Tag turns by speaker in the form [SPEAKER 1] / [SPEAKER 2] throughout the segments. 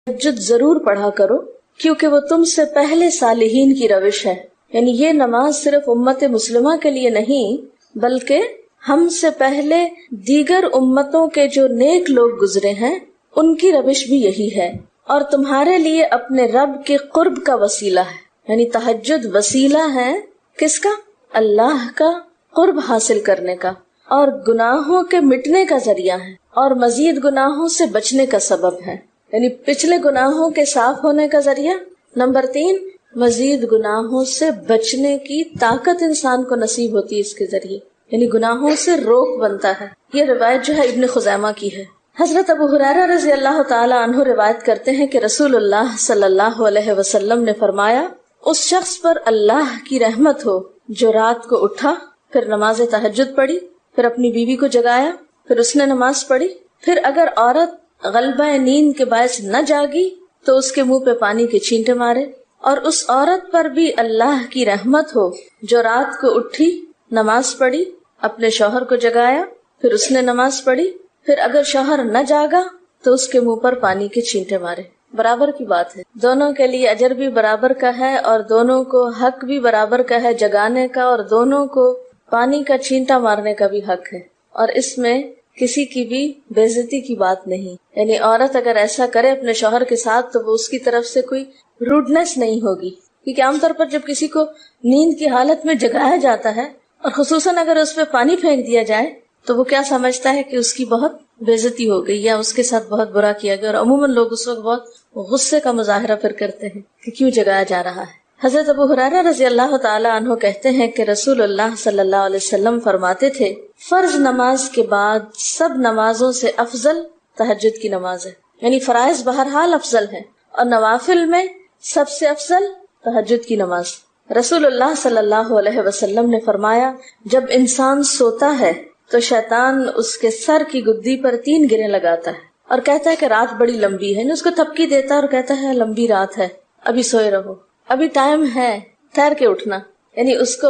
[SPEAKER 1] تہجد ضرور پڑھا کرو کیونکہ وہ تم سے پہلے صالحین کی روش ہے. یعنی یہ نماز صرف امت مسلمہ کے لیے نہیں بلکہ ہم سے پہلے دیگر امتوں کے جو نیک لوگ گزرے ہیں ان کی روش بھی یہی ہے، اور تمہارے لیے اپنے رب کے قرب کا وسیلہ ہے. یعنی تہجد وسیلہ ہے کس کا؟ اللہ کا قرب حاصل کرنے کا، اور گناہوں کے مٹنے کا ذریعہ ہے، اور مزید گناہوں سے بچنے کا سبب ہے. یعنی پچھلے گناہوں کے صاف ہونے کا ذریعہ. نمبر 3، مزید گناہوں سے بچنے کی طاقت انسان کو نصیب ہوتی ہے اس کے ذریعے، یعنی گناہوں سے روک بنتا ہے. یہ روایت جو ہے ابن خزیمہ کی ہے. حضرت ابو ہریرہ رضی اللہ تعالی عنہ روایت کرتے ہیں کہ رسول اللہ صلی اللہ علیہ وسلم نے فرمایا، اس شخص پر اللہ کی رحمت ہو جو رات کو اٹھا، پھر نماز تہجد پڑھی، پھر اپنی بیوی کو جگایا، پھر اس نے نماز پڑھی، پھر اگر عورت غلبہ نیند کے باعث نہ جاگی تو اس کے منہ پہ پانی کے چھینٹے مارے. اور اس عورت پر بھی اللہ کی رحمت ہو جو رات کو اٹھی، نماز پڑھی، اپنے شوہر کو جگایا، پھر اس نے نماز پڑھی، پھر اگر شوہر نہ جاگا تو اس کے منہ پر پانی کے چھینٹے مارے. برابر کی بات ہے، دونوں کے لیے اجر بھی برابر کا ہے اور دونوں کو حق بھی برابر کا ہے جگانے کا، اور دونوں کو پانی کا چھینٹا مارنے کا بھی حق ہے. اور اس میں کسی کی بھی بے عزتی کی بات نہیں. یعنی عورت اگر ایسا کرے اپنے شوہر کے ساتھ تو وہ اس کی طرف سے کوئی روڈنس نہیں ہوگی، کیونکہ عام طور پر جب کسی کو نیند کی حالت میں جگایا جاتا ہے اور خصوصاً اگر اس پہ پانی پھینک دیا جائے تو وہ کیا سمجھتا ہے کہ اس کی بہت بے عزتی ہو گئی یا اس کے ساتھ بہت برا کیا گیا، اور عموماً لوگ اس وقت بہت غصے کا مظاہرہ پھر کرتے ہیں کہ کیوں جگایا جا رہا ہے. حضرت ابو ہریرہ رضی اللہ تعالی عنہ کہتے ہیں کہ رسول اللہ صلی اللہ علیہ وسلم فرماتے تھے، فرض نماز کے بعد سب نمازوں سے افضل تہجد کی نماز ہے. یعنی فرائض بہرحال افضل ہے اور نوافل میں سب سے افضل تہجد کی نماز. رسول اللہ صلی اللہ علیہ وسلم نے فرمایا، جب انسان سوتا ہے تو شیطان اس کے سر کی گدی پر 3 گریں لگاتا ہے اور کہتا ہے کہ رات بڑی لمبی ہے. یعنی اس کو تھپکی دیتا ہے اور کہتا ہے لمبی رات ہے، ابھی سوئے رہو، ابھی ٹائم ہے، ٹھہر کے اٹھنا. یعنی اس کو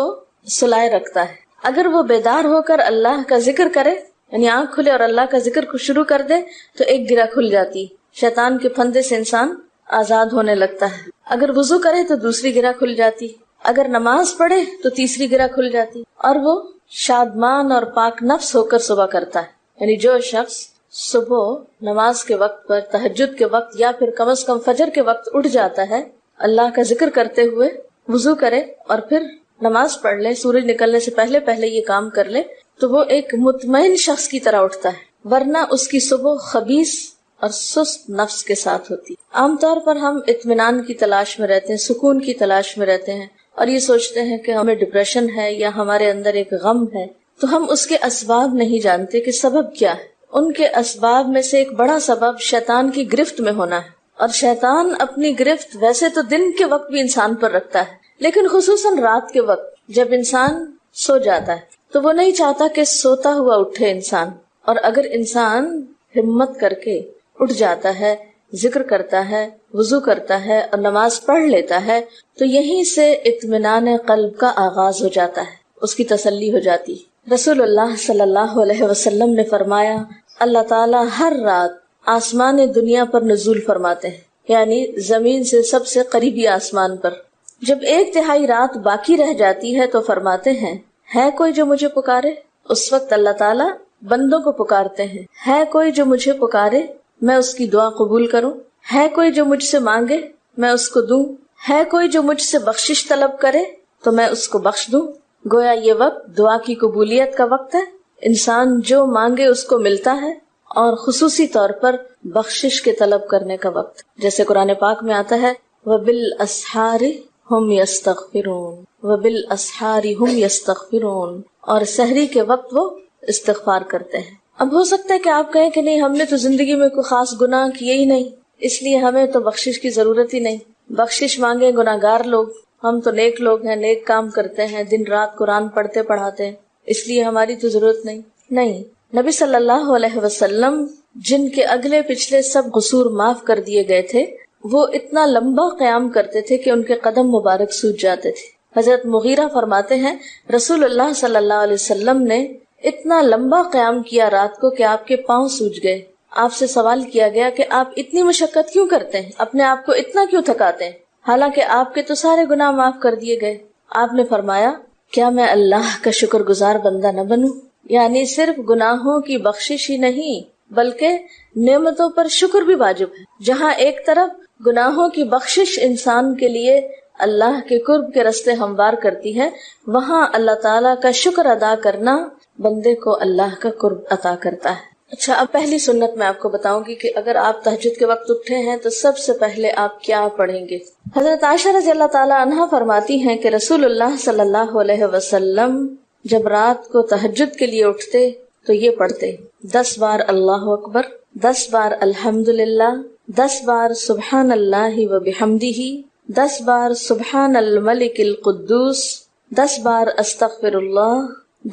[SPEAKER 1] سلائے رکھتا ہے. اگر وہ بیدار ہو کر اللہ کا ذکر کرے، یعنی آنکھ کھلے اور اللہ کا ذکر شروع کر دے تو ایک گرہ کھل جاتی، شیطان کے پھندے سے انسان آزاد ہونے لگتا ہے. اگر وضو کرے تو دوسری گرہ کھل جاتی، اگر نماز پڑھے تو تیسری گرہ کھل جاتی، اور وہ شادمان اور پاک نفس ہو کر صبح کرتا ہے. یعنی جو شخص صبح نماز کے وقت پر، تہجد کے وقت یا پھر کم از کم فجر کے وقت اٹھ جاتا ہے، اللہ کا ذکر کرتے ہوئے وضو کرے اور پھر نماز پڑھ لے، سورج نکلنے سے پہلے یہ کام کر لے تو وہ ایک مطمئن شخص کی طرح اٹھتا ہے، ورنہ اس کی صبح خبیث اور سست نفس کے ساتھ ہوتی. عام طور پر ہم اطمینان کی تلاش میں رہتے ہیں، سکون کی تلاش میں رہتے ہیں اور یہ سوچتے ہیں کہ ہمیں ڈپریشن ہے یا ہمارے اندر ایک غم ہے، تو ہم اس کے اسباب نہیں جانتے کہ سبب کیا ہے. ان کے اسباب میں سے ایک بڑا سبب شیطان کی گرفت میں ہونا ہے. اور شیطان اپنی گرفت ویسے تو دن کے وقت بھی انسان پر رکھتا ہے، لیکن خصوصاً رات کے وقت جب انسان سو جاتا ہے تو وہ نہیں چاہتا کہ سوتا ہوا اٹھے انسان. اور اگر انسان ہمت کر کے اٹھ جاتا ہے، ذکر کرتا ہے، وضو کرتا ہے اور نماز پڑھ لیتا ہے تو یہیں سے اطمینان قلب کا آغاز ہو جاتا ہے، اس کی تسلی ہو جاتی. رسول اللہ صلی اللہ علیہ وسلم نے فرمایا، اللہ تعالیٰ ہر رات آسمان دنیا پر نزول فرماتے ہیں، یعنی زمین سے سب سے قریبی آسمان پر. جب 1/3 رات باقی رہ جاتی ہے تو فرماتے ہیں، ہے کوئی جو مجھے پکارے؟ اس وقت اللہ تعالیٰ بندوں کو پکارتے ہیں، ہے کوئی جو مجھے پکارے میں اس کی دعا قبول کروں، ہے کوئی جو مجھ سے مانگے میں اس کو دوں، ہے کوئی جو مجھ سے بخشش طلب کرے تو میں اس کو بخش دوں. گویا یہ وقت دعا کی قبولیت کا وقت ہے. انسان جو مانگے اس کو ملتا ہے، اور خصوصی طور پر بخشش کے طلب کرنے کا وقت، جیسے قرآن پاک میں آتا ہے، وَبِالْأَسْحَارِ هُمْ يَسْتَغْفِرُونَ وَبِالْأَسْحَارِ هُمْ يَسْتَغْفِرُونَ، اور سحری کے وقت وہ استغفار کرتے ہیں. اب ہو سکتا ہے کہ آپ کہیں کہ نہیں، ہم نے تو زندگی میں کوئی خاص گناہ کیے ہی نہیں، اس لیے ہمیں تو بخشش کی ضرورت ہی نہیں. بخشش مانگے گناہگار لوگ، ہم تو نیک لوگ ہیں، نیک کام کرتے ہیں، دن رات قرآن پڑھتے پڑھاتے ہیں، اس لیے ہماری تو ضرورت نہیں. نہیں، نبی صلی اللہ علیہ وسلم جن کے اگلے پچھلے سب قصور معاف کر دیے گئے تھے، وہ اتنا لمبا قیام کرتے تھے کہ ان کے قدم مبارک سوج جاتے تھے. حضرت مغیرہ فرماتے ہیں، رسول اللہ صلی اللہ علیہ وسلم نے اتنا لمبا قیام کیا رات کو کہ آپ کے پاؤں سوج گئے. آپ سے سوال کیا گیا کہ آپ اتنی مشقت کیوں کرتے ہیں، اپنے آپ کو اتنا کیوں تھکاتے ہیں، حالانکہ آپ کے تو سارے گناہ معاف کر دیے گئے. آپ نے فرمایا کیا میں اللہ کا شکر گزار بندہ نہ بنوں؟ یعنی صرف گناہوں کی بخشش ہی نہیں بلکہ نعمتوں پر شکر بھی واجب ہے. جہاں ایک طرف گناہوں کی بخشش انسان کے لیے اللہ کے قرب کے راستے ہموار کرتی ہے، وہاں اللہ تعالیٰ کا شکر ادا کرنا بندے کو اللہ کا قرب عطا کرتا ہے. اچھا، اب پہلی سنت میں آپ کو بتاؤں گی کہ اگر آپ تہجد کے وقت اٹھے ہیں تو سب سے پہلے آپ کیا پڑھیں گے. حضرت عائشہ رضی اللہ تعالیٰ عنہا فرماتی ہیں کہ رسول اللہ صلی اللہ علیہ وسلم جب رات کو تہجد کے لیے اٹھتے تو یہ پڑھتے 10 بار اللہ اکبر، 10 بار الحمدللہ، 10 بار سبحان اللہ و بحمدہ، 10 بار سبحان الملک القدوس، 10 بار استغفر اللہ،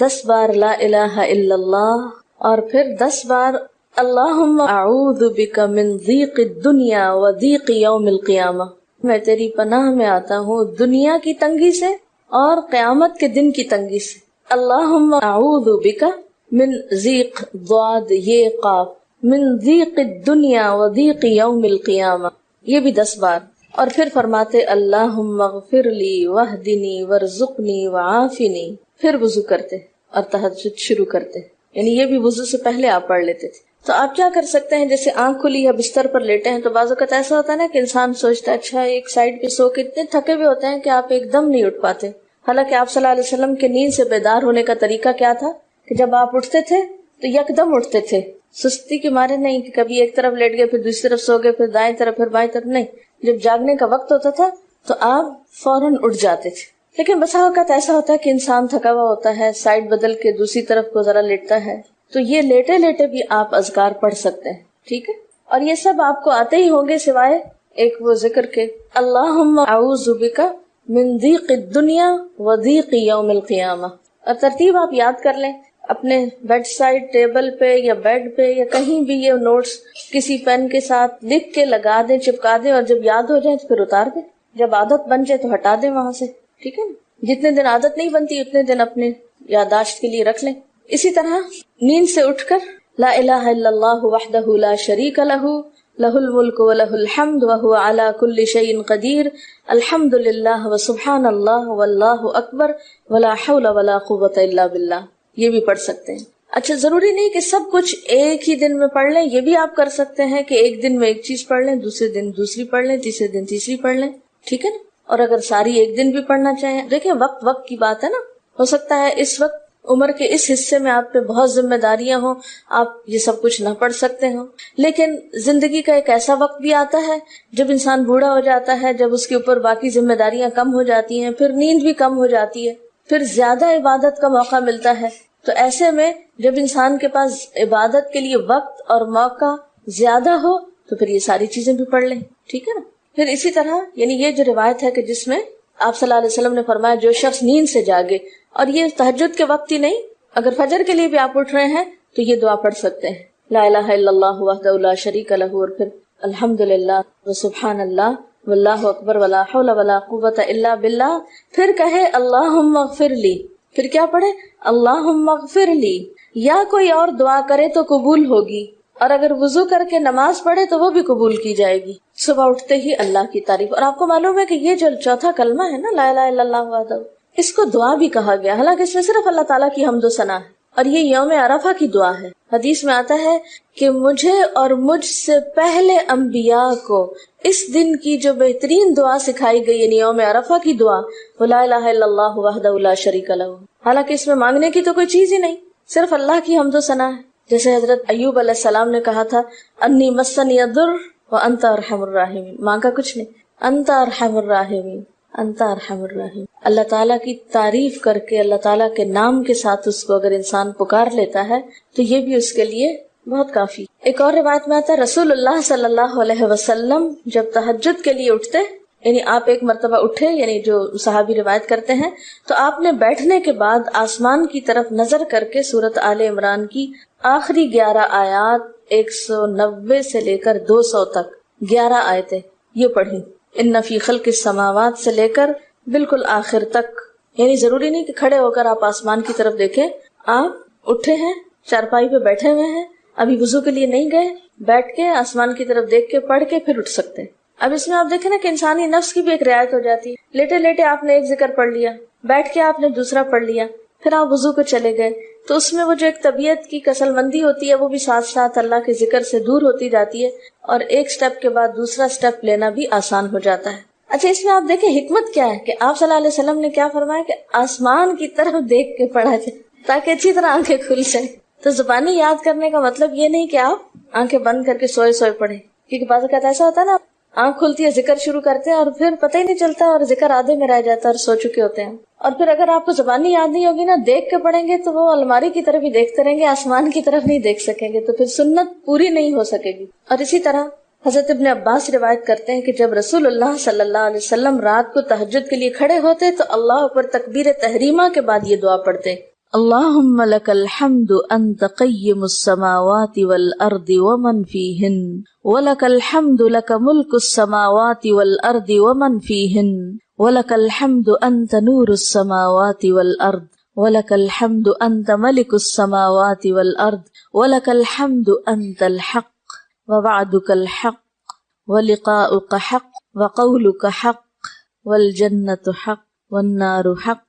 [SPEAKER 1] 10 بار لا الہ الا اللہ، اور پھر 10 بار اللہم اعوذ بک من ضیق الدنیا و ضیق یوم القیامہ، میں تیری پناہ میں آتا ہوں دنیا کی تنگی سے اور قیامت کے دن کی تنگی سے. اللہم اعوذ بک من ضیق ضاد یہ قاف من ضیق الدنیا و ضیق یوم القیامہ، یہ بھی 10 بار. اور پھر فرماتے اللہم اغفر لی واہدنی وارزقنی وعافنی، پھر وضو کرتے اور تہجد شروع کرتے. یعنی یہ بھی وضو سے پہلے آپ پڑھ لیتے تھے. تو آپ کیا کر سکتے ہیں، جیسے آنکھ کھلی یا بستر پر لیٹے ہیں تو بعض اوقات ایسا ہوتا ہے نا کہ انسان سوچتا ہے اچھا ایک سائڈ پہ سو کے اتنے تھکے ہوئے ہوتے ہیں کہ آپ ایک دم نہیں اٹھ پاتے. حالانکہ آپ صلی اللہ علیہ وسلم کے نیند سے بیدار ہونے کا طریقہ کیا تھا کہ جب آپ اٹھتے تھے تو یکدم اٹھتے تھے، سستی کے مارے نہیں کہ کبھی ایک طرف لیٹ گئے پھر دوسری طرف سو گئے پھر دائیں طرف پھر بائیں طرف، نہیں. جب جاگنے کا وقت ہوتا تھا تو آپ فوراً اٹھ جاتے تھے. لیکن بسا اوقات ایسا ہوتا ہے کہ انسان تھکا ہوا ہوتا ہے، سائڈ بدل کے دوسری طرف کو ذرا لیٹتا ہے، تو یہ لیٹے لیٹے بھی آپ اذکار پڑھ سکتے ہیں. ٹھیک ہے، اور یہ سب آپ کو آتے ہی ہوں گے سوائے ایک وہ ذکر کے اللہم اعوذ بک من ضیق الدنیا و ضیق یوم القیامہ. اور ترتیب آپ یاد کر لیں اپنے بیڈ سائڈ ٹیبل پہ یا بیڈ پہ یا کہیں بھی، یہ نوٹس کسی پین کے ساتھ لکھ کے لگا دیں، چپکا دیں، اور جب یاد ہو جائے تو پھر اتار دیں، جب عادت بن جائے تو ہٹا دیں وہاں سے. ٹھیک ہے نا، جتنے دن عادت نہیں بنتی اتنے دن اپنے یادداشت کے لیے رکھ لیں. اسی طرح نیند سے اٹھ کر لا الہ الا اللہ وحدہ لا شریک لہ لہ الملک و لہ الحمد وہو علی کل شیء قدیر الحمد للہ وسبحان اللہ واللہ اکبر ولا حول ولا قوۃ الا باللہ، یہ بھی پڑھ سکتے ہیں. اچھا، ضروری نہیں کہ سب کچھ ایک ہی دن میں پڑھ لیں، یہ بھی آپ کر سکتے ہیں کہ ایک دن میں ایک چیز پڑھ لیں، دوسرے دن دوسری پڑھ لیں، تیسرے دن تیسری پڑھ لیں. ٹھیک ہے نا، اور اگر ساری ایک دن بھی پڑھنا چاہیں، دیکھیں وقت کی بات ہے نا، ہو سکتا ہے اس وقت عمر کے اس حصے میں آپ پہ بہت ذمہ داریاں ہوں، آپ یہ سب کچھ نہ پڑھ سکتے ہوں. لیکن زندگی کا ایک ایسا وقت بھی آتا ہے جب انسان بوڑھا ہو جاتا ہے، جب اس کے اوپر باقی ذمہ داریاں کم ہو جاتی ہیں، پھر نیند بھی کم ہو جاتی ہے، پھر زیادہ عبادت کا موقع ملتا ہے. تو ایسے میں جب انسان کے پاس عبادت کے لیے وقت اور موقع زیادہ ہو تو پھر یہ ساری چیزیں بھی پڑھ لیں. ٹھیک ہے نا. پھر اسی طرح یعنی یہ جو روایت ہے کہ جس میں آپ صلی اللہ علیہ وسلم نے فرمایا جو شخص نیند سے جاگے، اور یہ تہجد کے وقت ہی نہیں، اگر فجر کے لیے بھی آپ اٹھ رہے ہیں تو یہ دعا پڑھ سکتے ہیں، لا الہ الا اللہ وحدہ لا شریک لہ، اور پھر الحمدللہ وسبحان اللہ واللہ اکبر ولا حول ولا قوۃ الا باللہ. پھر کہے اللہم اغفر لی، پھر کیا پڑھے اللہم اغفر لی. یا کوئی اور دعا کرے تو قبول ہوگی، اور اگر وضو کر کے نماز پڑھے تو وہ بھی قبول کی جائے گی. صبح اٹھتے ہی اللہ کی تعریف. اور آپ کو معلوم ہے کہ یہ جو چوتھا کلمہ ہے نا، لا الہ الا اللہ وحدہ، اس کو دعا بھی کہا گیا، حالانکہ اس میں صرف اللہ تعالیٰ کی حمد و ثنا ہے، اور یہ یوم عرفہ کی دعا ہے. حدیث میں آتا ہے کہ مجھے اور مجھ سے پہلے انبیاء کو اس دن کی جو بہترین دعا سکھائی گئی، یعنی یوم عرفہ کی دعا، وہ لا الہ الا اللہ وحدہ لا شریک لہ. حالانکہ اس میں مانگنے کی تو کوئی چیز ہی نہیں، صرف اللہ کی حمد و ثنا ہے. جیسے حضرت ایوب علیہ السلام نے کہا تھا انی مسنی الضر وانت ارحم الراحمین، مانگا کچھ نہیں، انت ارحم الراحمین، انت ارحم الراحمین. اللہ تعالیٰ کی تعریف کر کے اللہ تعالیٰ کے نام کے ساتھ اس کو اگر انسان پکار لیتا ہے تو یہ بھی اس کے لیے بہت کافی. ایک اور روایت میں آتا ہے رسول اللہ صلی اللہ علیہ وسلم جب تہجد کے لیے اٹھتے، یعنی آپ ایک مرتبہ اٹھے، یعنی جو صحابی روایت کرتے ہیں، تو آپ نے بیٹھنے کے بعد آسمان کی طرف نظر کر کے سورۃ آل عمران کی آخری 11 آیات 190 سے لے کر 200 تک 11 آیتیں یہ پڑھی. ان فی خلق السماوات سے لے کر بالکل آخر تک. یعنی ضروری نہیں کہ کھڑے ہو کر آپ آسمان کی طرف دیکھیں، آپ اٹھے ہیں، چارپائی پہ بیٹھے ہوئے ہیں، ابھی وضو کے لیے نہیں گئے، بیٹھ کے آسمان کی طرف دیکھ کے پڑھ کے پھر اٹھ سکتے ہیں۔ اب اس میں آپ دیکھیں نا کہ انسانی نفس کی بھی ایک رعایت ہو جاتی ہے، لیٹے لیٹے آپ نے ایک ذکر پڑھ لیا، بیٹھ کے آپ نے دوسرا پڑھ لیا، پھر آپ وضو کو چلے گئے، تو اس میں وہ جو ایک طبیعت کی کسل مندی ہوتی ہے وہ بھی ساتھ ساتھ اللہ کے ذکر سے دور ہوتی جاتی ہے، اور ایک سٹیپ کے بعد دوسرا سٹیپ لینا بھی آسان ہو جاتا ہے۔ اچھا، اس میں آپ دیکھیں حکمت کیا ہے کہ آپ صلی اللہ علیہ وسلم نے کیا فرمایا کہ آسمان کی طرف دیکھ کے پڑھا جائے تاکہ اچھی طرح آنکھیں کھل جائیں۔ تو زبانی یاد کرنے کا مطلب یہ نہیں کہ آپ آنکھیں بند کر کے سوئے سوئے پڑھیں، کیونکہ بعض اوقات ایسا ہوتا ہے نا، آنکھ کھلتی ہے، ذکر شروع کرتے ہیں اور پھر پتہ ہی نہیں چلتا اور ذکر آدھے میں رہ جاتا ہے اور سو چکے ہوتے ہیں۔ اور پھر اگر آپ کو زبانی یاد نہیں ہوگی نا، دیکھ کے پڑھیں گے تو وہ الماری کی طرف ہی دیکھتے رہیں گے، آسمان کی طرف نہیں دیکھ سکیں گے، تو پھر سنت پوری نہیں ہو سکے گی۔ اور اسی طرح حضرت ابن عباس روایت کرتے ہیں کہ جب رسول اللہ صلی اللہ علیہ وسلم رات کو تہجد کے لیے کھڑے ہوتے تو اللہ پر تکبیر تحریمہ کے بعد یہ دعا پڑھتے: اللہم لک الحمد انت قیم السماوات والارض ومن فیہن ولک الحمد لک ملک السماوات والارض ومن فیہن ولک الحمد انت نور السماوات والارض ولک الحمد انت ملک السماوات والارض ولک الحمد انت الحق ووعدك الحق ولقاؤك حق وقولك حق والجنة حق والنار حق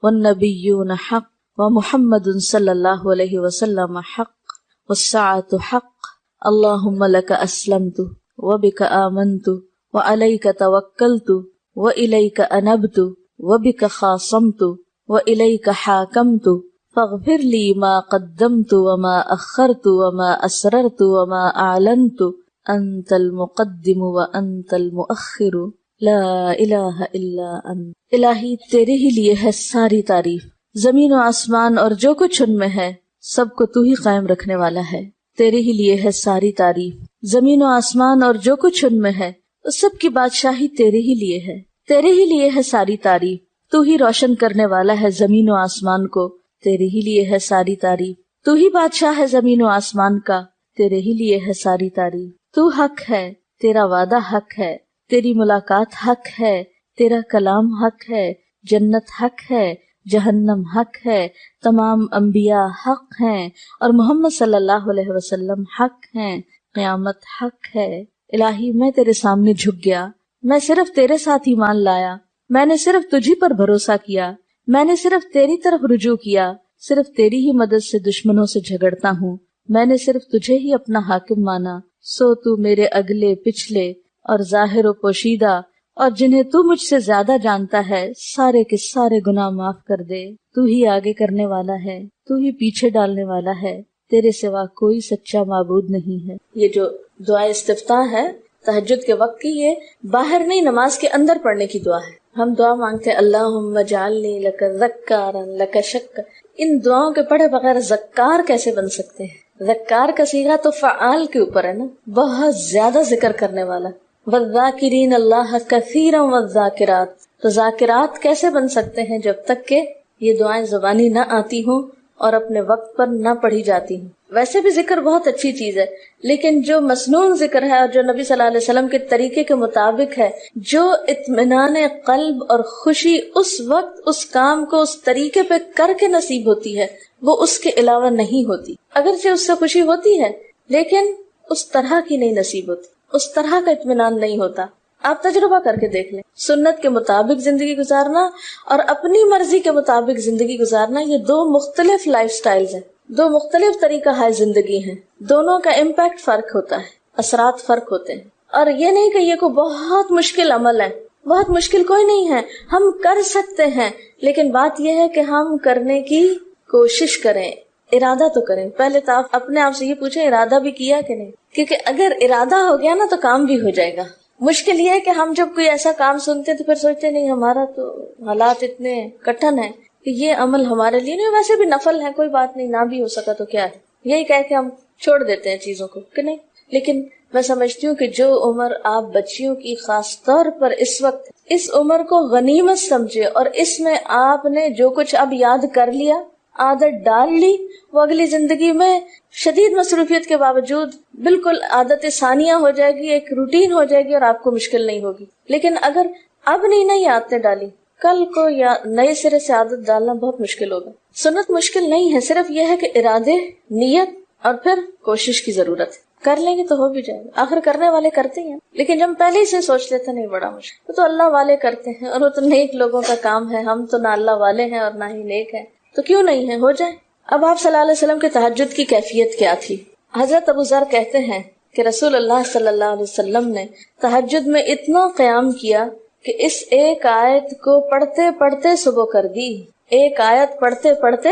[SPEAKER 1] والنبيون حق ومحمد صلی اللہ علیہ وسلم حق والساعة حق اللهم لك أسلمت وبك آمنت وعليك توكلت وإليك أنبت وبك خاصمت وإليك حاكمت فاغفر لي ما قدمت وما أخرت وما أسررت وما أعلنت أنت المقدم وأنت المؤخر لا إله إلا أنت۔ الہی تیرے ہی لیے ہے ساری تعریف، زمین و آسمان اور جو کچھ ان میں ہے سب کو تو ہی قائم رکھنے والا ہے۔ تیرے ہی لیے ہے ساری تعریف، زمین و آسمان اور جو کچھ ان میں ہے اس سب کی بادشاہی تیرے ہی لیے ہے۔ تیرے ہی لیے ہے ساری تعریف، تو ہی روشن کرنے والا ہے زمین و آسمان کو، تیرے ہی لیے ہے ساری تعریف۔ تو ہی بادشاہ ہے زمین و آسمان کا، تیرے ہی لیے ہے ساری تعریف۔ تو حق ہے، تیرا وعدہ حق ہے، تیری ملاقات حق ہے، تیرا کلام حق ہے، جنت حق ہے، جہنم حق ہے، تمام انبیاء حق ہیں اور محمد صلی اللہ علیہ وسلم حق ہیں، قیامت حق ہے۔ الہی میں تیرے سامنے جھک گیا، میں صرف تیرے ساتھ ایمان لایا، میں نے صرف تجھی پر بھروسہ کیا، میں نے صرف تیری طرف رجوع کیا، صرف تیری ہی مدد سے دشمنوں سے جھگڑتا ہوں، میں نے صرف تجھے ہی اپنا حاکم مانا، سو تو میرے اگلے پچھلے اور ظاہر و پوشیدہ اور جنہیں تو مجھ سے زیادہ جانتا ہے سارے کے سارے گناہ معاف کر دے۔ تو ہی آگے کرنے والا ہے، تو ہی پیچھے ڈالنے والا ہے، تیرے سوا کوئی سچا معبود نہیں ہے۔ یہ جو دعا استفتاح ہے تہجد کے وقت کی، یہ باہر نہیں نماز کے اندر پڑھنے کی دعا ہے۔ ہم دعا مانگتے ہیں اللہم اجعلنی لک ذکارا لک شکارا، ان دعاؤں کے پڑھے بغیر ذکار کیسے بن سکتے ہیں؟ ذکار کا صیغہ تو فعال کے اوپر ہے نا، بہت زیادہ ذکر کرنے والا۔ والذاکرین اللہ کثیرا والذاکرات، تو ذاکرات کیسے بن سکتے ہیں جب تک کہ یہ دعائیں زبانی نہ آتی ہوں اور اپنے وقت پر نہ پڑھی جاتی ہوں۔ ویسے بھی ذکر بہت اچھی چیز ہے، لیکن جو مسنون ذکر ہے اور جو نبی صلی اللہ علیہ وسلم کے طریقے کے مطابق ہے، جو اطمینان قلب اور خوشی اس وقت اس کام کو اس طریقے پہ کر کے نصیب ہوتی ہے، وہ اس کے علاوہ نہیں ہوتی۔ اگرچہ اس سے خوشی ہوتی ہے لیکن اس طرح کی نہیں نصیب ہوتی، اس طرح کا اطمینان نہیں ہوتا۔ آپ تجربہ کر کے دیکھ لیں، سنت کے مطابق زندگی گزارنا اور اپنی مرضی کے مطابق زندگی گزارنا، یہ دو مختلف لائف سٹائلز ہیں، دو مختلف طریقہ ہے زندگی ہیں، دونوں کا امپیکٹ فرق ہوتا ہے، اثرات فرق ہوتے ہیں۔ اور یہ نہیں کہ یہ کوئی بہت مشکل عمل ہے، بہت مشکل کوئی نہیں ہے، ہم کر سکتے ہیں، لیکن بات یہ ہے کہ ہم کرنے کی کوشش کریں، ارادہ تو کریں۔ پہلے تو آپ اپنے آپ سے یہ پوچھیں ارادہ بھی کیا کہ نہیں، کیونکہ اگر ارادہ ہو گیا نا تو کام بھی ہو جائے گا۔ مشکل یہ ہے کہ ہم جب کوئی ایسا کام سنتے تو پھر سوچتے نہیں ہمارا تو حالات اتنے کٹھن ہیں کہ یہ عمل ہمارے لیے نہیں، ویسے بھی نفل ہے، کوئی بات نہیں، نہ بھی ہو سکا تو کیا ہے، یہی کہہ کے ہم چھوڑ دیتے ہیں چیزوں کو کہ نہیں۔ لیکن میں سمجھتی ہوں کہ جو عمر آپ بچیوں کی خاص طور پر اس وقت اس عمر کو غنیمت سمجھے اور اس میں آپ نے جو کچھ اب یاد کر لیا، عادت ڈال لی، وہ اگلی زندگی میں شدید مصروفیت کے باوجود بالکل عادت ثانیہ ہو جائے گی، ایک روٹین ہو جائے گی اور آپ کو مشکل نہیں ہوگی۔ لیکن اگر اب نہیں عادتیں ڈالی، کل کو یا نئے سرے سے عادت ڈالنا بہت مشکل ہوگا۔ سنت مشکل نہیں ہے، صرف یہ ہے کہ ارادے، نیت اور پھر کوشش کی ضرورت ہے. کر لیں گے تو ہو بھی جائے گا. آخر کرنے والے کرتے ہیں, لیکن جب پہلے ہی سے سوچ لیتے نہیں بڑا مشکل, تو اللہ والے کرتے ہیں, اور وہ تو نیک لوگوں کا کام ہے. ہم تو نہ اللہ والے ہیں اور نہ ہی نیک ہیں, تو کیوں نہیں ہے, ہو جائے. اب آپ صلی اللہ علیہ وسلم کے تہجد کی کیفیت کیا تھی؟ حضرت ابو ذر کہتے ہیں کہ رسول اللہ صلی اللہ علیہ وسلم نے تہجد میں اتنا قیام کیا کہ اس ایک آیت کو پڑھتے پڑھتے صبح کر دی. ایک آیت پڑھتے پڑھتے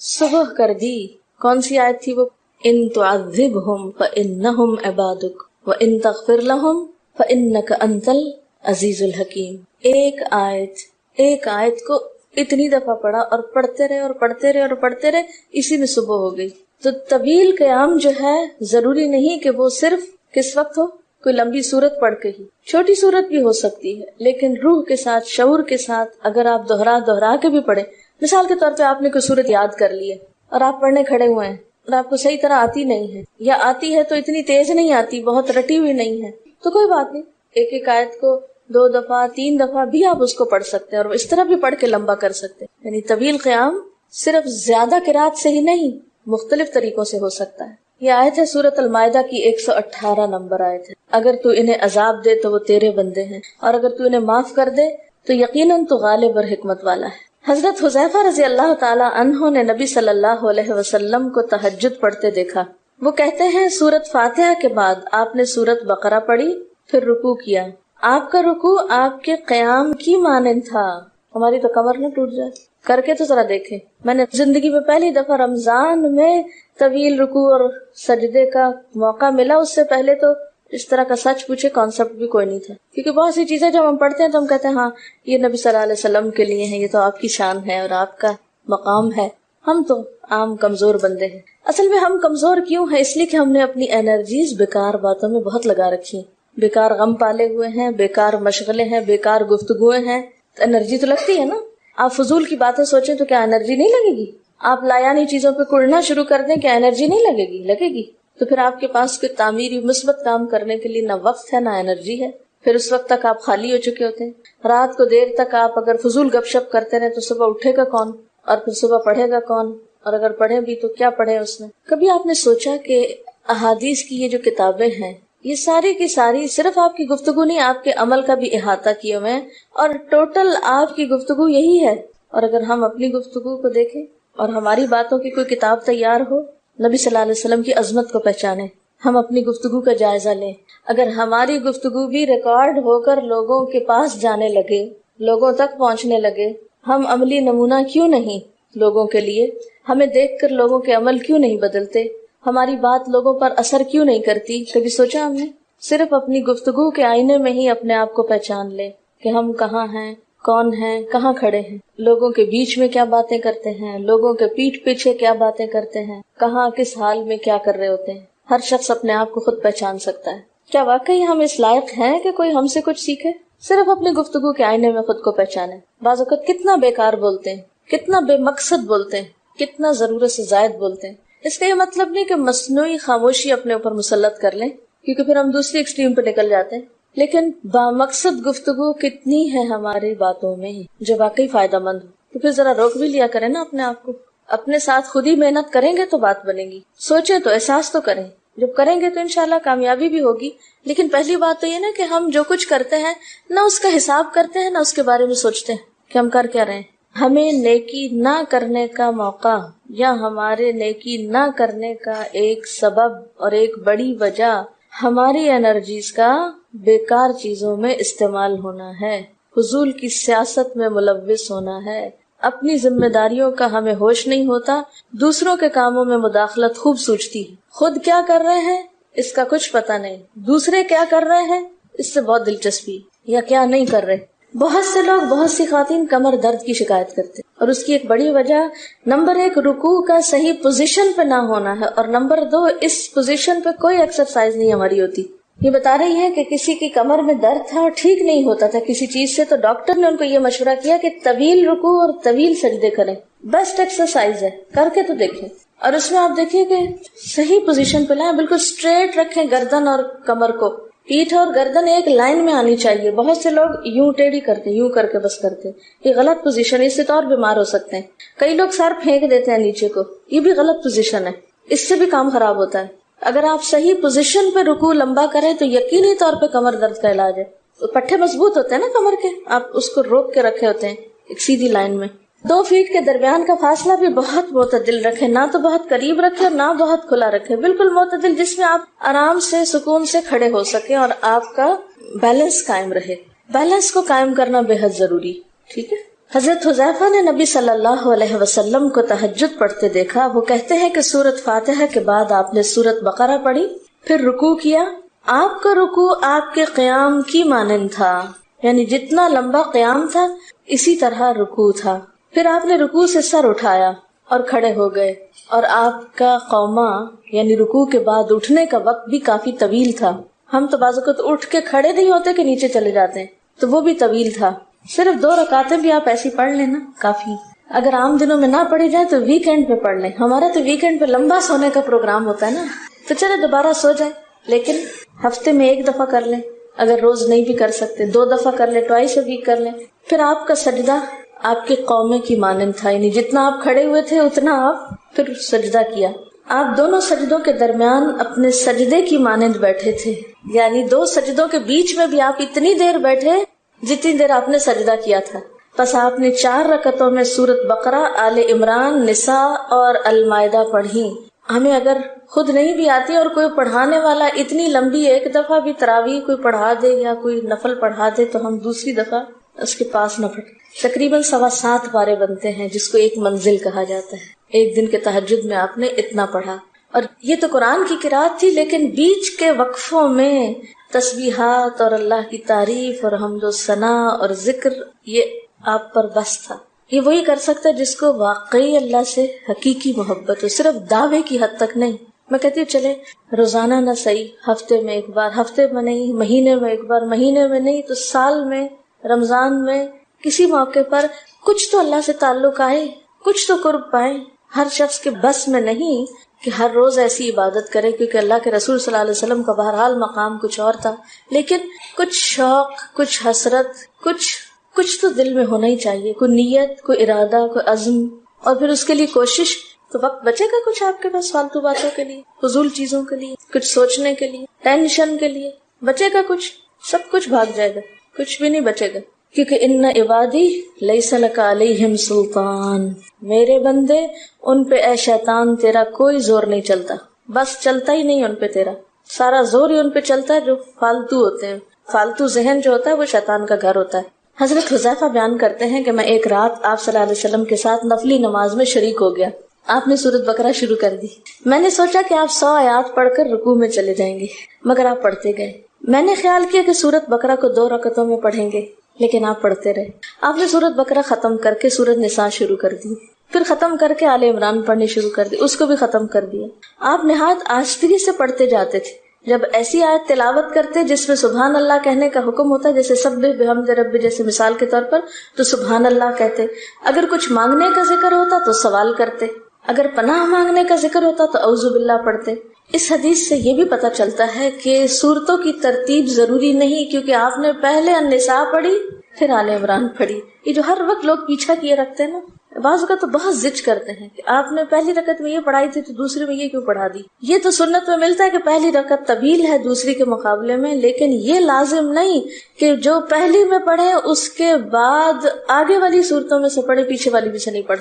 [SPEAKER 1] صبح کر دی. کون سی آیت تھی وہ؟ ان تعذبہم فانہم عبادک وان تغفر لہم فانک انت العزیز الحکیم. ایک آیت کو اتنی دفعہ پڑھا اور پڑھتے رہے اور پڑھتے رہے اور پڑھتے رہے, اسی میں صبح ہو گئی. تو طویل قیام جو ہے ضروری نہیں کہ وہ صرف کس وقت ہو, کوئی لمبی سورت پڑھ کے ہی. چھوٹی سورت بھی ہو سکتی ہے, لیکن روح کے ساتھ, شعور کے ساتھ اگر آپ دوہرا کے بھی پڑھیں. مثال کے طور پہ آپ نے کوئی سورت یاد کر لی ہے اور آپ پڑھنے کھڑے ہوئے ہیں اور آپ کو صحیح طرح آتی نہیں ہے, یا آتی ہے تو اتنی تیز نہیں آتی, بہت رٹی ہوئی نہیں ہے, تو کوئی بات نہیں. ایک آیت کو 2 دفعہ 3 دفعہ بھی آپ اس کو پڑھ سکتے ہیں, اور اس طرح بھی پڑھ کے لمبا کر سکتے ہیں. یعنی طویل قیام صرف زیادہ قرات سے ہی نہیں, مختلف طریقوں سے ہو سکتا ہے. یہ آیت ہے سورۃ المائدہ کی 118 نمبر آیت ہے. اگر تو انہیں عذاب دے تو وہ تیرے بندے ہیں, اور اگر تو انہیں معاف کر دے تو یقیناً تو غالب اور حکمت والا ہے. حضرت حذیفہ رضی اللہ تعالی عنہ نے نبی صلی اللہ علیہ وسلم کو تہجد پڑھتے دیکھا. وہ کہتے ہیں سورۃ فاتحہ کے بعد آپ نے سورۃ بقرہ پڑھی, پھر رکوع کیا. آپ کا رکوع آپ کے قیام کی مانند تھا. ہماری تو کمر نہ ٹوٹ جائے. کر کے تو ذرا دیکھیں. میں نے زندگی میں پہلی دفعہ رمضان میں طویل رکوع اور سجدے کا موقع ملا. اس سے پہلے تو اس طرح کا سچ پوچھے کانسیپٹ بھی کوئی نہیں تھا, کیونکہ بہت سی چیزیں جب ہم پڑھتے ہیں تو ہم کہتے ہیں ہاں یہ نبی صلی اللہ علیہ وسلم کے لیے ہے, یہ تو آپ کی شان ہے اور آپ کا مقام ہے. ہم تو عام کمزور بندے ہیں. اصل میں ہم کمزور کیوں ہیں؟ اس لیے کہ ہم نے اپنی انرجیز بیکار باتوں میں بہت لگا رکھی ہیں, بیکار غم پالے ہوئے ہیں, بیکار مشغلے ہیں, بیکار گفتگویں ہیں. انرجی تو لگتی ہے نا. آپ فضول کی باتیں سوچیں تو کیا انرجی نہیں لگے گی؟ آپ لایانی چیزوں پہ کڑنا شروع کر دیں, کیا انرجی نہیں لگے گی؟ لگے گی. تو پھر آپ کے پاس کوئی تعمیری مثبت کام کرنے کے لیے نہ وقت ہے نہ انرجی ہے. پھر اس وقت تک آپ خالی ہو چکے ہوتے ہیں. رات کو دیر تک آپ اگر فضول گپ شپ کرتے رہے تو صبح اٹھے گا کون, اور پھر صبح پڑھے گا کون, اور اگر پڑھے بھی تو کیا پڑھے اس میں. کبھی آپ نے سوچا کہ احادیث کی یہ جو کتابیں ہیں یہ ساری کی ساری صرف آپ کی گفتگو نہیں, آپ کے عمل کا بھی احاطہ کیے ہوئے ہیں, اور ٹوٹل آپ کی گفتگو یہی ہے. اور اگر ہم اپنی گفتگو کو دیکھیں اور ہماری باتوں کی کوئی کتاب تیار ہو, نبی صلی اللہ علیہ وسلم کی عظمت کو پہچانے, ہم اپنی گفتگو کا جائزہ لیں. اگر ہماری گفتگو بھی ریکارڈ ہو کر لوگوں کے پاس جانے لگے, لوگوں تک پہنچنے لگے, ہم عملی نمونہ کیوں نہیں لوگوں کے لیے؟ ہمیں دیکھ کر لوگوں کے عمل کیوں نہیں بدلتے؟ ہماری بات لوگوں پر اثر کیوں نہیں کرتی؟ کبھی سوچا ہم نے؟ صرف اپنی گفتگو کے آئینے میں ہی اپنے آپ کو پہچان لے کہ ہم کہاں ہیں, کون ہیں, کہاں کھڑے ہیں, لوگوں کے بیچ میں کیا باتیں کرتے ہیں, لوگوں کے پیٹھ پیچھے کیا باتیں کرتے ہیں, کہاں کس حال میں کیا کر رہے ہوتے ہیں. ہر شخص اپنے آپ کو خود پہچان سکتا ہے. کیا واقعی ہم اس لائق ہیں کہ کوئی ہم سے کچھ سیکھے؟ صرف اپنی گفتگو کے آئینے میں خود کو پہچانے. بعض اوقات کتنا بیکار بولتے ہیں, کتنا بے مقصد بولتے ہیں, کتنا ضرورت سے زائد بولتے ہیں. اس کا یہ مطلب نہیں کہ مصنوعی خاموشی اپنے اوپر مسلط کر لیں, کیونکہ پھر ہم دوسری ایکسٹریم پہ نکل جاتے ہیں. لیکن بامقصد گفتگو کتنی ہے ہماری باتوں میں جو واقعی فائدہ مند ہو, تو پھر ذرا روک بھی لیا کریں نا اپنے آپ کو. اپنے ساتھ خود ہی محنت کریں گے تو بات بنے گی. سوچیں تو, احساس تو کریں. جب کریں گے تو انشاءاللہ کامیابی بھی ہوگی. لیکن پہلی بات تو یہ نا کہ ہم جو کچھ کرتے ہیں نہ اس کا حساب کرتے ہیں, نہ اس کے بارے میں سوچتے ہیں کہ ہم کر کیا رہے ہیں. ہمیں نیکی نہ کرنے کا موقع یا ہمارے نیکی نہ کرنے کا ایک سبب اور ایک بڑی وجہ ہماری انرجیز کا بیکار چیزوں میں استعمال ہونا ہے, فضول کی سیاست میں ملوث ہونا ہے. اپنی ذمہ داریوں کا ہمیں ہوش نہیں ہوتا, دوسروں کے کاموں میں مداخلت خوب سوچتی ہے. خود کیا کر رہے ہیں اس کا کچھ پتہ نہیں, دوسرے کیا کر رہے ہیں اس سے بہت دلچسپی, یا کیا نہیں کر رہے. بہت سے لوگ, بہت سی خواتین کمر درد کی شکایت کرتے ہیں, اور اس کی ایک بڑی وجہ نمبر 1 رکوع کا صحیح پوزیشن پہ نہ ہونا ہے, اور نمبر 2 اس پوزیشن پہ کوئی ایکسرسائز نہیں ہماری ہوتی. یہ بتا رہی ہے کہ کسی کی کمر میں درد تھا اور ٹھیک نہیں ہوتا تھا کسی چیز سے, تو ڈاکٹر نے ان کو یہ مشورہ کیا کہ طویل رکوع اور طویل سجدے کریں, بیسٹ ایکسرسائز ہے, کر کے تو دیکھیں. اور اس میں آپ دیکھیے کہ صحیح پوزیشن پہ لائیں, بالکل اسٹریٹ رکھیں گردن اور کمر کو, پیٹھ اور گردن ایک لائن میں آنی چاہیے. بہت سے لوگ یوں ٹیڑھی کرتے, یوں کر کے بس کرتے, یہ غلط پوزیشن ہے, اس سے تو اور بیمار ہو سکتے ہیں. کئی لوگ سر پھینک دیتے ہیں نیچے کو, یہ بھی غلط پوزیشن ہے. اس سے بھی کام خراب ہوتا ہے. اگر آپ صحیح پوزیشن پہ رکوع لمبا کریں تو یقینی طور پہ کمر درد کا علاج ہے. پٹھے مضبوط ہوتے ہیں نا کمر کے، آپ اس کو روک کے رکھے ہوتے ہیں ایک سیدھی لائن میں. 2 فیٹ کے درمیان کا فاصلہ بھی بہت معتدل رکھیں، نہ تو بہت قریب رکھیں اور نہ بہت کھلا رکھیں، بالکل معتدل، جس میں آپ آرام سے سکون سے کھڑے ہو سکیں اور آپ کا بیلنس قائم رہے. بیلنس کو قائم کرنا بے حد ضروری. ٹھیک ہے. حضرت حذیفہ نے نبی صلی اللہ علیہ وسلم کو تہجد پڑھتے دیکھا. وہ کہتے ہیں کہ سورۃ فاتحہ کے بعد آپ نے سورۃ بقرہ پڑھی، پھر رکوع کیا. آپ کا رکوع آپ کے قیام کی مانند تھا، یعنی جتنا لمبا قیام تھا اسی طرح رکوع تھا. پھر آپ نے رکوع سے سر اٹھایا اور کھڑے ہو گئے، اور آپ کا قوما یعنی رکوع کے بعد اٹھنے کا وقت بھی کافی طویل تھا. ہم تو بعض اوقات اٹھ کے کھڑے نہیں ہوتے کہ نیچے چلے جاتے ہیں، تو وہ بھی طویل تھا. صرف 2 رکعتیں بھی آپ ایسی پڑھ لینا کافی. اگر عام دنوں میں نہ پڑھی جائے تو ویکینڈ پہ پڑھ لیں. ہمارا تو ویکینڈ پہ لمبا سونے کا پروگرام ہوتا ہے نا، تو چلے دوبارہ سو جائیں، لیکن ہفتے میں 1 دفعہ کر لیں. اگر روز نہیں بھی کر سکتے 2 دفعہ کر لیں، ٹوائس اے ویک کر لیں. پھر آپ کا سجدہ آپ کے قومے کی مانند تھا، یعنی جتنا آپ کھڑے ہوئے تھے اتنا آپ پھر سجدہ کیا. آپ دونوں سجدوں کے درمیان اپنے سجدے کی مانند بیٹھے تھے، یعنی 2 سجدوں کے بیچ میں بھی آپ اتنی دیر بیٹھے جتنی دیر آپ نے سجدہ کیا تھا. بس آپ نے 4 رکعتوں میں سورۃ بقرہ، آل عمران، نساء اور المائدہ پڑھی. ہمیں اگر خود نہیں بھی آتی اور کوئی پڑھانے والا اتنی لمبی 1 دفعہ بھی تراویح کوئی پڑھا دے یا کوئی نفل پڑھا دے تو ہم دوسری دفعہ اس کے پاس نہ پڑھیں. تقریباً 7.25 پارے بنتے ہیں، جس کو ایک منزل کہا جاتا ہے. ایک دن کے تہجد میں آپ نے اتنا پڑھا. اور یہ تو قرآن کی قرات تھی، لیکن بیچ کے وقفوں میں تسبیحات اور اللہ کی تعریف اور حمد و ثنا اور ذکر، یہ آپ پر بس تھا. یہ وہی کر سکتا ہے جس کو واقعی اللہ سے حقیقی محبت ہو، صرف دعوے کی حد تک نہیں. میں کہتی ہوں چلے روزانہ نہ صحیح، ہفتے میں 1 بار، ہفتے میں نہیں، مہینے میں 1 بار، مہینے میں نہیں تو سال میں، رمضان میں، کسی موقع پر کچھ تو اللہ سے تعلق آئے، کچھ تو قرب پائے. ہر شخص کے بس میں نہیں کہ ہر روز ایسی عبادت کرے، کیونکہ اللہ کے رسول صلی اللہ علیہ وسلم کا بہرحال مقام کچھ اور تھا. لیکن کچھ شوق، کچھ حسرت، کچھ تو دل میں ہونا ہی چاہیے، کوئی نیت، کوئی ارادہ، کوئی عزم، اور پھر اس کے لیے کوشش. تو وقت بچے گا کچھ آپ کے پاس فالتو باتوں کے لیے، فضول چیزوں کے لیے، کچھ سوچنے کے لیے، ٹینشن کے لیے بچے گا کچھ؟ سب کچھ بھاگ جائے گا، کچھ بھی نہیں بچے گا. کیونکہ ان عبادی لیس لک علیہم سلطان، میرے بندے ان پہ اے شیطان تیرا کوئی زور نہیں چلتا. بس چلتا ہی نہیں ان پہ، تیرا سارا زور ہی ان پہ چلتا ہے جو فالتو ہوتے ہیں. فالتو ذہن جو ہوتا ہے وہ شیطان کا گھر ہوتا ہے. حضرت حذیفہ بیان کرتے ہیں کہ میں ایک رات آپ صلی اللہ علیہ وسلم کے ساتھ نفلی نماز میں شریک ہو گیا. آپ نے سورۃ بقرہ شروع کر دی. میں نے سوچا کہ آپ 100 آیات پڑھ کر رکوع میں چلے جائیں گے، مگر آپ پڑھتے گئے. میں نے خیال کیا کہ سورۃ بقرہ کو 2 رکعتوں میں پڑھیں گے، لیکن آپ پڑھتے رہے. آپ نے سورۃ بقرہ ختم کر کے سورۃ نساء شروع کر دی، پھر ختم کر کے آل عمران پڑھنی شروع کر دی، اس کو بھی ختم کر دیا. آپ نہایت آہستگی سے پڑھتے جاتے تھے. جب ایسی آیت تلاوت کرتے جس میں سبحان اللہ کہنے کا حکم ہوتا ہے، جیسے سبح بحمد ربی جیسے مثال کے طور پر، تو سبحان اللہ کہتے. اگر کچھ مانگنے کا ذکر ہوتا تو سوال کرتے، اگر پناہ مانگنے کا ذکر ہوتا تو اعوذ باللہ پڑھتے. اس حدیث سے یہ بھی پتہ چلتا ہے کہ سورتوں کی ترتیب ضروری نہیں، کیونکہ آپ نے پہلے النساء پڑھی پھر آل عمران پڑھی. یہ جو ہر وقت لوگ پیچھا کیے رکھتے ہیں نا، بعض کا تو بہت ضد کرتے ہیں کہ آپ نے پہلی رکعت میں یہ پڑھائی تھی تو دوسری میں یہ کیوں پڑھا دی. یہ تو سنت میں ملتا ہے کہ پہلی رکعت طویل ہے دوسری کے مقابلے میں، لیکن یہ لازم نہیں کہ جو پہلی میں پڑھے اس کے بعد آگے والی صورتوں میں سے پڑھے، پیچھے والی بھی سے نہیں پڑھ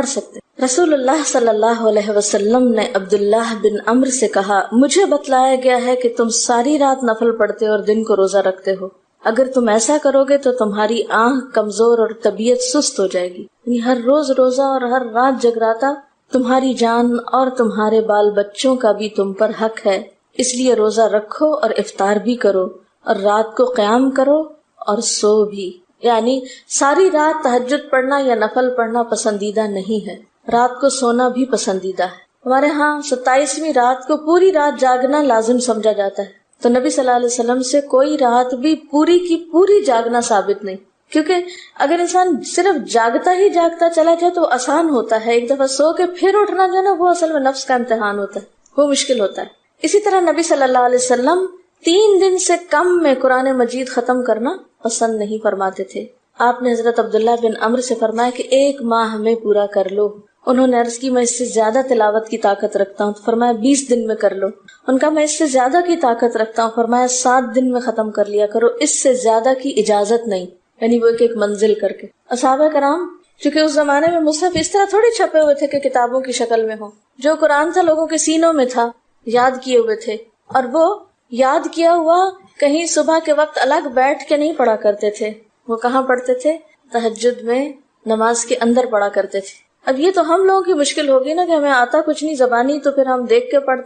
[SPEAKER 1] سکتے. رسول اللہ صلی اللہ علیہ وسلم نے عبداللہ بن عمرو سے کہا، مجھے بتلایا گیا ہے کہ تم ساری رات نفل پڑھتے اور دن کو روزہ رکھتے ہو. اگر تم ایسا کرو گے تو تمہاری آنکھ کمزور اور طبیعت سست ہو جائے گی. یعنی ہر روز روزہ اور ہر رات جگراتا تمہاری جان اور تمہارے بال بچوں کا بھی تم پر حق ہے. اس لیے روزہ رکھو اور افطار بھی کرو اور رات کو قیام کرو اور سو بھی. یعنی ساری رات تہجد پڑھنا یا نفل پڑھنا پسندیدہ نہیں ہے، رات کو سونا بھی پسندیدہ ہے. ہمارے ہاں 27ویں رات کو پوری رات جاگنا لازم سمجھا جاتا ہے، تو نبی صلی اللہ علیہ وسلم سے کوئی رات بھی پوری کی پوری جاگنا ثابت نہیں. کیونکہ اگر انسان صرف جاگتا ہی جاگتا چلا جائے تو آسان ہوتا ہے، ایک دفعہ سو کے پھر اٹھنا جو ہے نا وہ اصل میں نفس کا امتحان ہوتا ہے، وہ مشکل ہوتا ہے. اسی طرح نبی صلی اللہ علیہ وسلم 3 دن سے کم میں قرآن مجید ختم کرنا پسند نہیں فرماتے تھے. آپ نے حضرت عبداللہ بن عمرو سے فرمایا کہ 1 ماہ میں پورا کر لو، انہوں نے عرض کی میں اس سے زیادہ تلاوت کی طاقت رکھتا ہوں، تو فرمایا 20 دن میں کر لو۔ ان کا میں اس سے زیادہ کی طاقت رکھتا ہوں، فرمایا 7 دن میں ختم کر لیا کرو، اس سے زیادہ کی اجازت نہیں، یعنی وہ ایک منزل کر کے۔ صحابہ کرام چونکہ اس زمانے میں مصحف اس طرح تھوڑی چھپے ہوئے تھے کہ کتابوں کی شکل میں ہوں، جو قرآن تھا لوگوں کے سینوں میں تھا، یاد کیے ہوئے تھے، اور وہ یاد کیا ہوا کہیں صبح کے وقت الگ بیٹھ کے نہیں پڑھا کرتے تھے، وہ کہاں پڑھتے تھے؟ تہجد میں نماز کے اندر پڑھا کرتے تھے۔ اب یہ تو ہم لوگوں کی مشکل ہوگی نا کہ ہمیں آتا کچھ نہیں زبانی، تو پھر ہم دیکھ کے پڑھتے